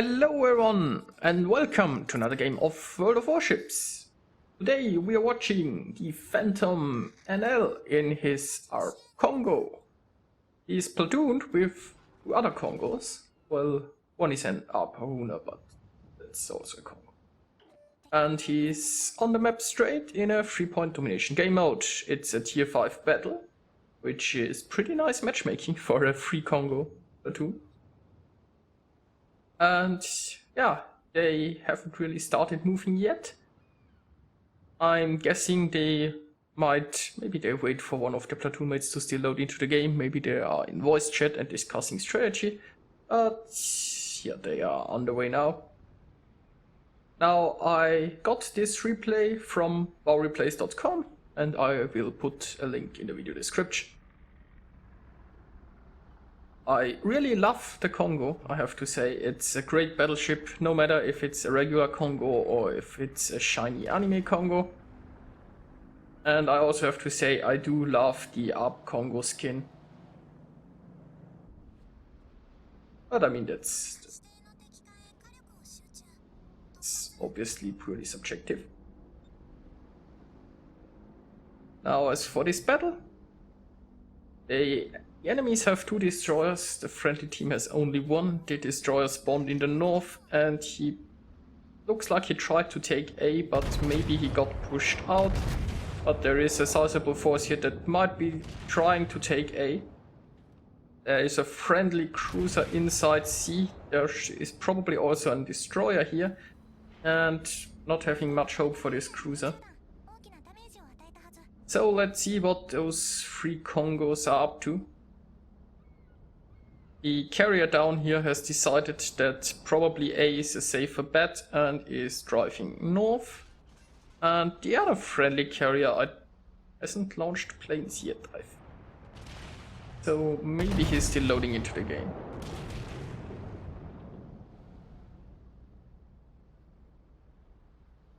Hello everyone and welcome to another game of World of Warships. Today we are watching the ThePhantomNL in his ARP Kongo. He is platooned with two other Kongos. Well, one is an ARP Haruna, but that's also a Kongo. And he's on the map straight in a 3-point domination game mode. It's a tier 5 battle, which is pretty nice matchmaking for a 3 Kongo platoon. And yeah, they haven't really started moving yet. I'm guessing maybe they wait for one of the platoon mates to still load into the game. Maybe they are in voice chat and discussing strategy. But yeah, they are underway now. Now I got this replay from wowreplays.com and I will put a link in the video description. I really love the Kongo, I have to say. It's a great battleship, no matter if it's a regular Kongo or if it's a shiny anime Kongo. And I also have to say I do love the ARP Kongo skin. But I mean, that's obviously purely subjective. Now as for this battle, the enemies have 2 destroyers, the friendly team has only 1. The destroyer spawned in the north and he looks like he tried to take A, but maybe he got pushed out. But there is a sizable force here that might be trying to take A. There is a friendly cruiser inside C. There is probably also a destroyer here, and not having much hope for this cruiser. So let's see what those 3 Kongos are up to. The carrier down here has decided that probably A is a safer bet and is driving north. And the other friendly carrier hasn't launched planes yet, I think. So maybe he's still loading into the game.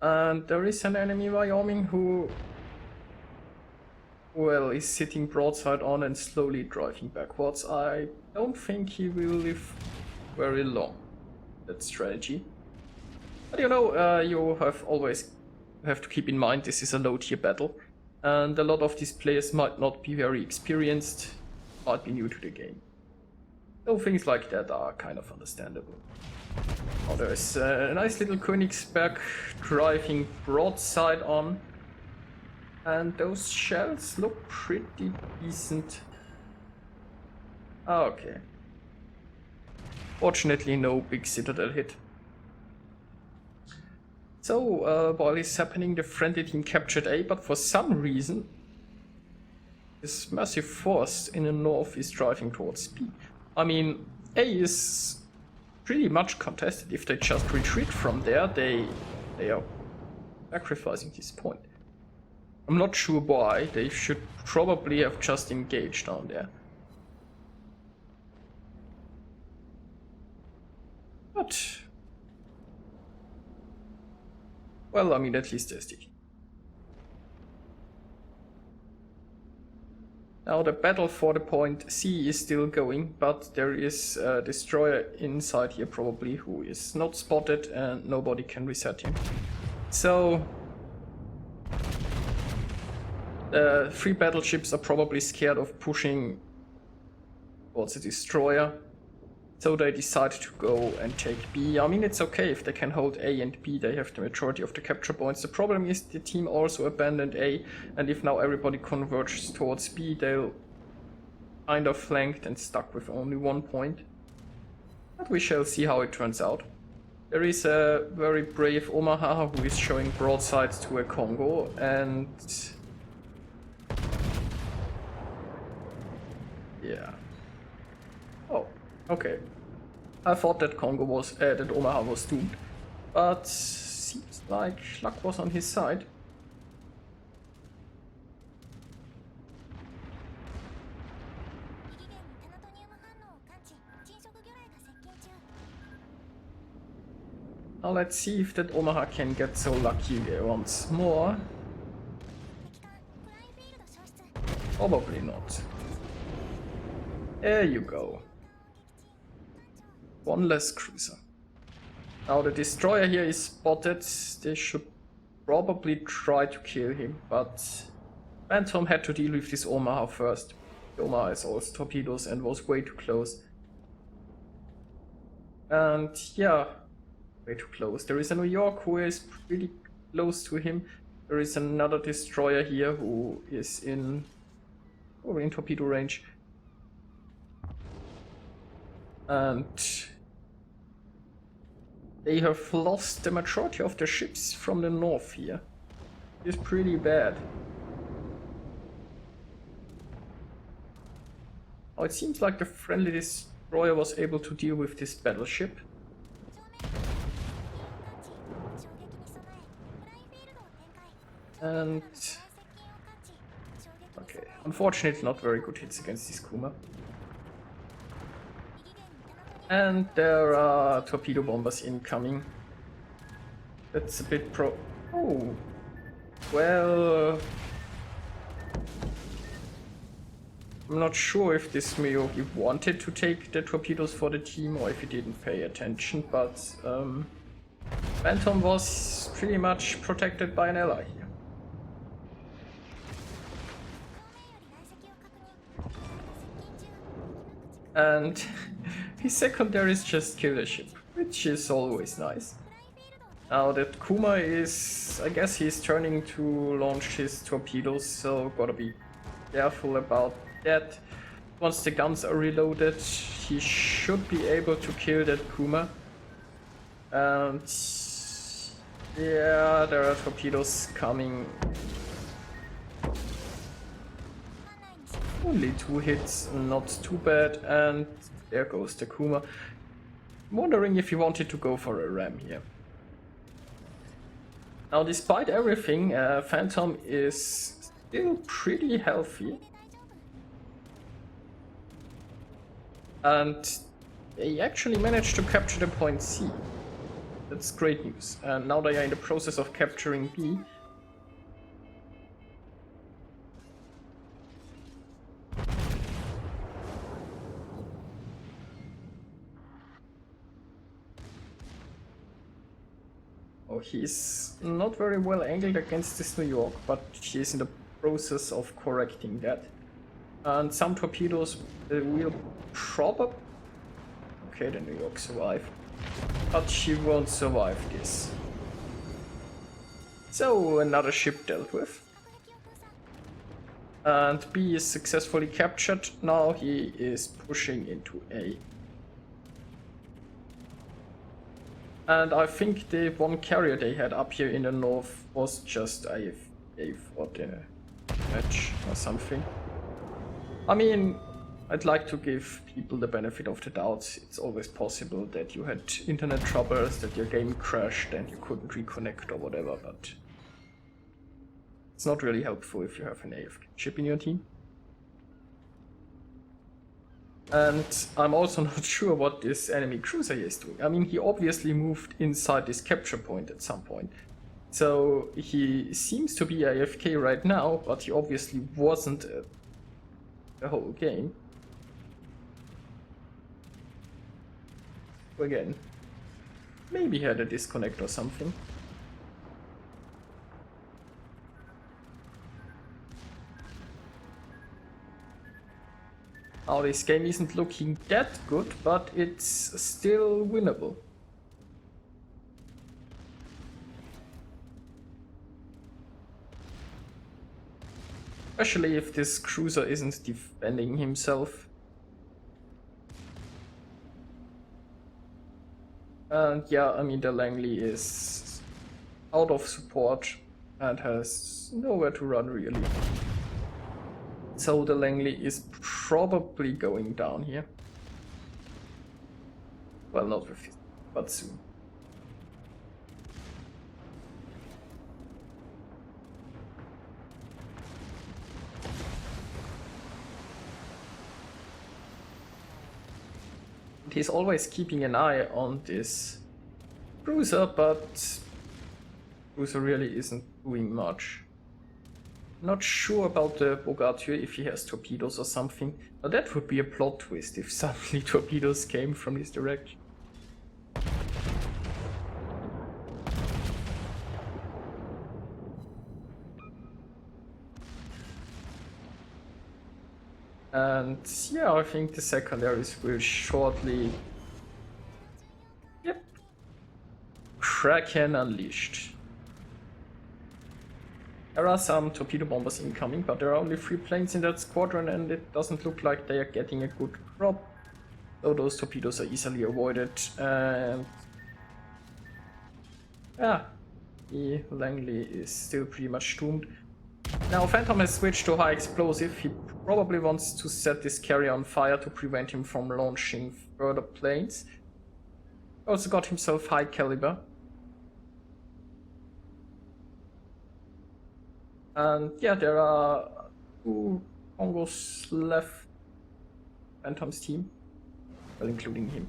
And there is an enemy Wyoming who, well, is sitting broadside on and slowly driving backwards. I don't think he will live very long, that strategy. But you know, you have to keep in mind this is a low tier battle. And a lot of these players might not be very experienced, might be new to the game. So things like that are kind of understandable. Oh, there's a nice little Königsberg driving broadside on. And those shells look pretty decent. Okay. Fortunately, no big citadel hit. So, while this is happening, the friendly team captured A, but for some reason, this massive force in the north is driving towards B. I mean, A is pretty much contested. If they just retreat from there, they are sacrificing this point. I'm not sure why. They should probably have just engaged down there. But well, I mean, at least they're sticking. Now the battle for the point C is still going, but there is a destroyer inside here probably who is not spotted and nobody can reset him. So the 3 battleships are probably scared of pushing towards the destroyer, so they decide to go and take B. I mean, it's okay if they can hold A and B, they have the majority of the capture points. The problem is the team also abandoned A, and if now everybody converges towards B, they'll kind of flanked and stuck with only 1 point. But we shall see how it turns out. There is a very brave Omaha who is showing broadsides to a Kongo, and yeah. Oh, okay. I thought that that Omaha was doomed, but seems like luck was on his side. Now let's see if that Omaha can get so lucky once more. Probably not. There you go. One less cruiser. Now the destroyer here is spotted. They should probably try to kill him, but Phantom had to deal with this Omaha first. The Omaha has also torpedoes and was way too close. And yeah, way too close. There is a New York who is pretty close to him. There is another destroyer here who is in torpedo range. And they have lost the majority of their ships from the north here. It's pretty bad. Now it seems like the friendly destroyer was able to deal with this battleship. And okay, unfortunately not very good hits against this Kuma. And there are torpedo bombers incoming. That's a bit oh, well, I'm not sure if this Miyogi wanted to take the torpedoes for the team or if he didn't pay attention, but Phantom was pretty much protected by an ally here. And his secondaries just kill the ship, which is always nice. Now that Kuma is, I guess he's turning to launch his torpedoes, so gotta be careful about that. Once the guns are reloaded, he should be able to kill that Kuma. And yeah, there are torpedoes coming. Only 2 hits, not too bad, and there goes the Kuma. I'm wondering if he wanted to go for a ram here. Now, despite everything, Phantom is still pretty healthy. And they actually managed to capture the point C. That's great news. And now they are in the process of capturing B. Oh, he's not very well angled against this New York, but he's in the process of correcting that. And some torpedoes will probably... Okay, the New York survived. But she won't survive this. So, another ship dealt with. And B is successfully captured. Now he is pushing into A. And I think the one carrier they had up here in the north was just AFK for the match or something. I mean, I'd like to give people the benefit of the doubt. It's always possible that you had internet troubles, that your game crashed and you couldn't reconnect or whatever, but it's not really helpful if you have an AFK ship in your team. And I'm also not sure what this enemy cruiser here is doing. I mean, he obviously moved inside this capture point at some point. So he seems to be AFK right now, but he obviously wasn't the whole game. Again, maybe he had a disconnect or something. Now this game isn't looking that good, but it's still winnable. Especially if this cruiser isn't defending himself. And yeah, I mean the Langley is out of support and has nowhere to run really. So the Langley is probably going down here. Well, not with it, but soon. And he's always keeping an eye on this cruiser, but cruiser really isn't doing much. Not sure about the Bogartier if he has torpedoes or something. Now that would be a plot twist if suddenly torpedoes came from this direction. And yeah, I think the secondaries will shortly... Yep. Kraken Unleashed. There are some torpedo bombers incoming, but there are only 3 planes in that squadron and it doesn't look like they are getting a good drop. So those torpedoes are easily avoided, and yeah, the Langley is still pretty much doomed. Now Phantom has switched to high explosive. He probably wants to set this carrier on fire to prevent him from launching further planes. Also got himself high caliber. And yeah, there are 2 Congos left. Phantom's team. Well, including him.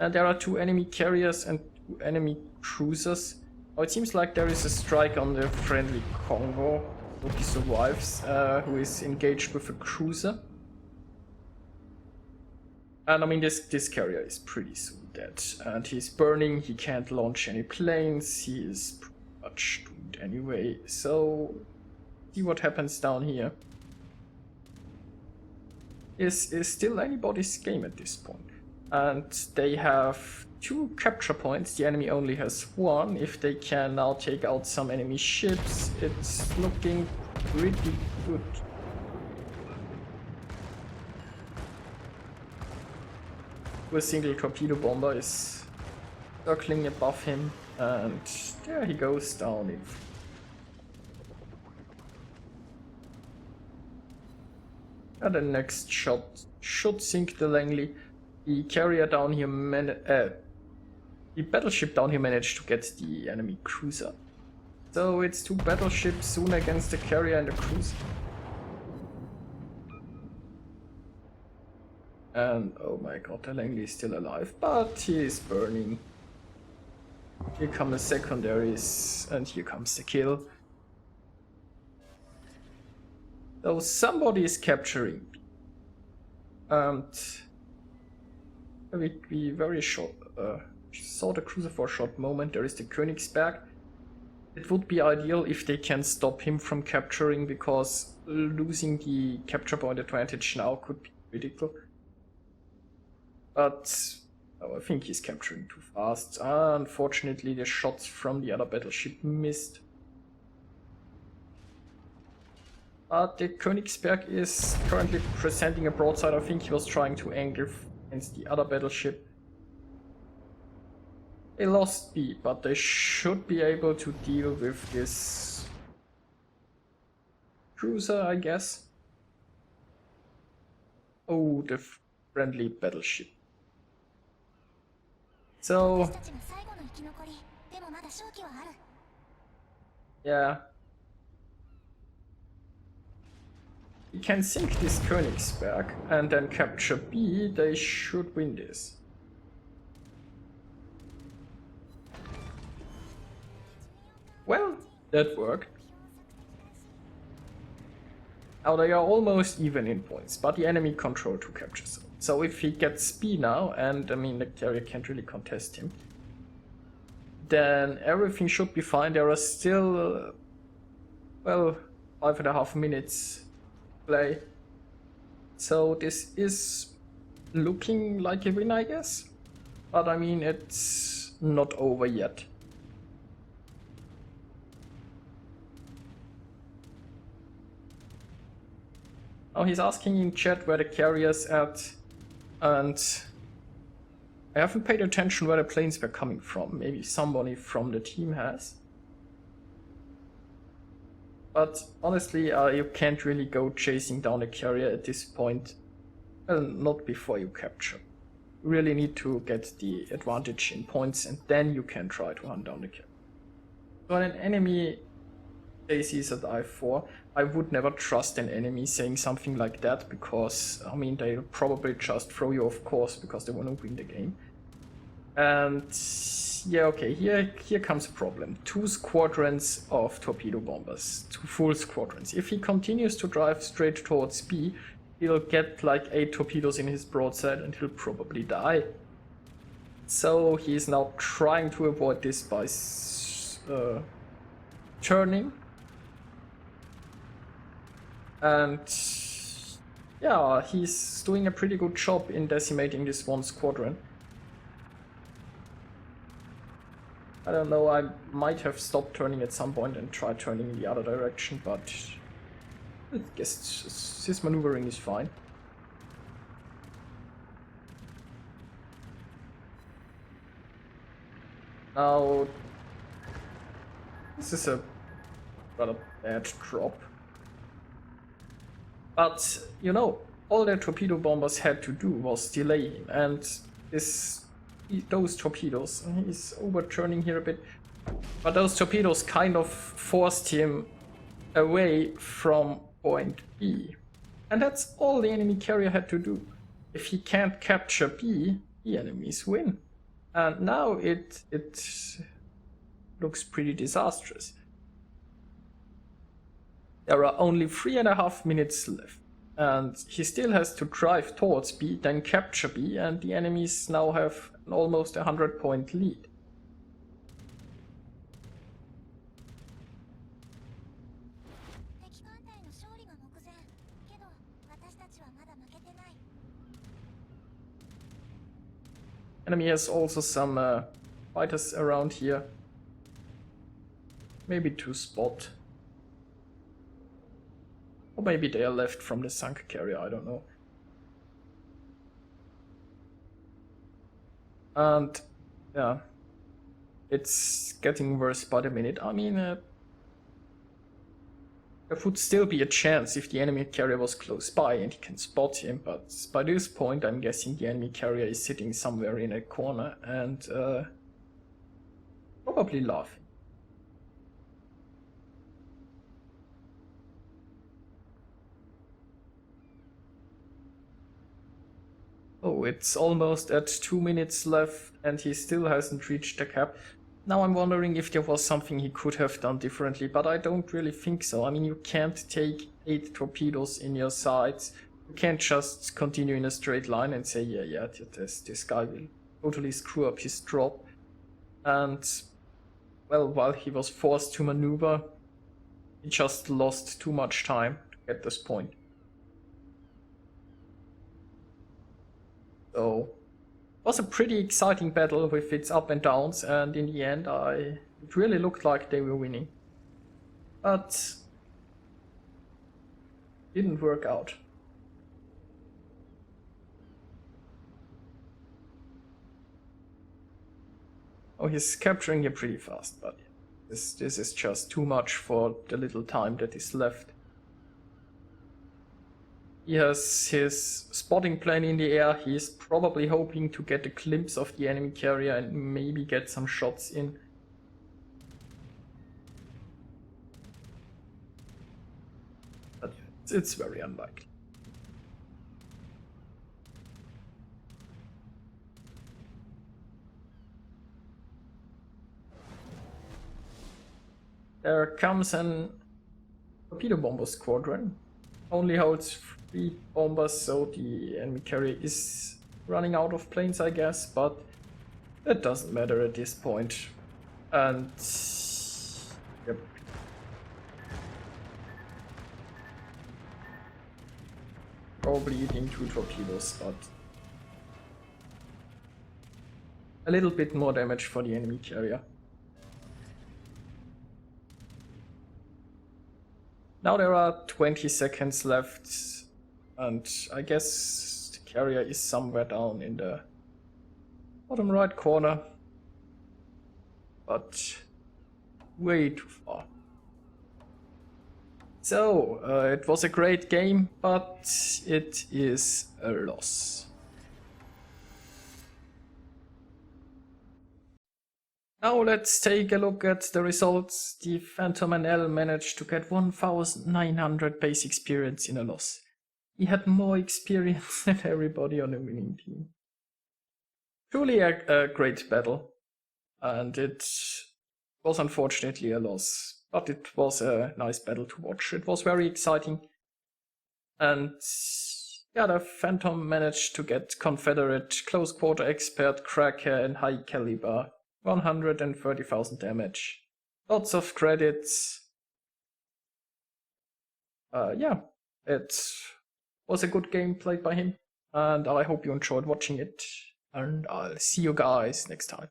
And there are 2 enemy carriers and 2 enemy cruisers. Oh, it seems like there is a strike on the friendly Kongo. Hope he survives, who is engaged with a cruiser. And I mean, this carrier is pretty soon dead. And he's burning, he can't launch any planes, he is pretty much doomed anyway. So, see what happens down here. Is still anybody's game at this point. And they have 2 capture points, the enemy only has 1. If they can now take out some enemy ships, it's looking pretty good. A single torpedo bomber is circling above him, and there he goes down in. And the next shot should sink the Langley. The carrier down here the battleship down here managed to get the enemy cruiser. So it's 2 battleships soon against the carrier and the cruiser. And oh my god, the Langley is still alive, but he is burning. Here come the secondaries, and here comes the kill. So somebody is capturing. And we very short saw the cruiser for a short moment. There is the Königsberg. It would be ideal if they can stop him from capturing, because losing the capture point advantage now could be critical. But oh, I think he's capturing too fast. Unfortunately, the shots from the other battleship missed. But the Königsberg is currently presenting a broadside. I think he was trying to angle against the other battleship. They lost speed, but they should be able to deal with this cruiser, I guess. Oh, the friendly battleship. So, yeah. We can sink this Königsberg and then capture B. They should win this. Well, that worked. Now they are almost even in points, but the enemy controlled 2 captures. So if he gets B now, and I mean the carrier can't really contest him, then everything should be fine. There are still, well, 5.5 minutes play. So this is looking like a win, I guess. But I mean, it's not over yet. Now he's asking in chat where the carrier's at, and I haven't paid attention where the planes were coming from. Maybe somebody from the team has. But honestly, you can't really go chasing down a carrier at this point. Well, not before you capture. You really need to get the advantage in points, and then you can try to hunt down the carrier. So when an enemy chases at I4, I would never trust an enemy saying something like that, because, I mean, they'll probably just throw you off course because they want to win the game. And yeah, okay, here comes a problem. 2 squadrons of torpedo bombers, 2 full squadrons. If he continues to drive straight towards B, he'll get like 8 torpedoes in his broadside and he'll probably die. So he's now trying to avoid this by turning. And yeah, he's doing a pretty good job in decimating this one squadron. I don't know, I might have stopped turning at some point and tried turning in the other direction, but I guess this maneuvering is fine. Now, this is a rather bad drop. But, you know, all the torpedo bombers had to do was delay him, and those torpedoes, he's overturning here a bit, but those torpedoes kind of forced him away from point B. And that's all the enemy carrier had to do. If he can't capture B, the enemies win. And now it looks pretty disastrous. There are only 3.5 minutes left, and he still has to drive towards B, then capture B, and the enemies now have an almost 100-point lead. Enemy has also some fighters around here. Maybe to spot. Or maybe they are left from the sunk carrier, I don't know. And yeah, it's getting worse by the minute. I mean, there would still be a chance if the enemy carrier was close by and he can spot him, but by this point I'm guessing the enemy carrier is sitting somewhere in a corner and probably laughing. Oh, it's almost at 2 minutes left and he still hasn't reached the cap. Now I'm wondering if there was something he could have done differently, but I don't really think so. I mean, you can't take 8 torpedoes in your sights. You can't just continue in a straight line and say, yeah, this guy will totally screw up his drop. And, well, while he was forced to maneuver, he just lost too much time to get this point. So, it was a pretty exciting battle with its up and downs, and in the end it really looked like they were winning. But didn't work out. Oh, he's capturing here pretty fast, but this is just too much for the little time that is left. He has his spotting plane in the air. He's probably hoping to get a glimpse of the enemy carrier and maybe get some shots in. But it's very unlikely. There comes an torpedo bomber squadron. Only holds 3 bombers, so the enemy carrier is running out of planes, I guess, but that doesn't matter at this point. And yep. Probably eating 2 torpedoes, but a little bit more damage for the enemy carrier. Now there are 20 seconds left, and I guess the carrier is somewhere down in the bottom right corner, but way too far. So, it was a great game, but it is a loss. Now let's take a look at the results. The ThePhantomNL managed to get 1900 base experience in a loss. He had more experience than everybody on the winning team. Truly a great battle, and it was unfortunately a loss, but it was a nice battle to watch. It was very exciting, and yeah, the Phantom managed to get Confederate, close quarter expert, Kraken, and high caliber. 130,000 damage. Lots of credits. Yeah, it Was a good game played by him, and I hope you enjoyed watching it, and I'll see you guys next time.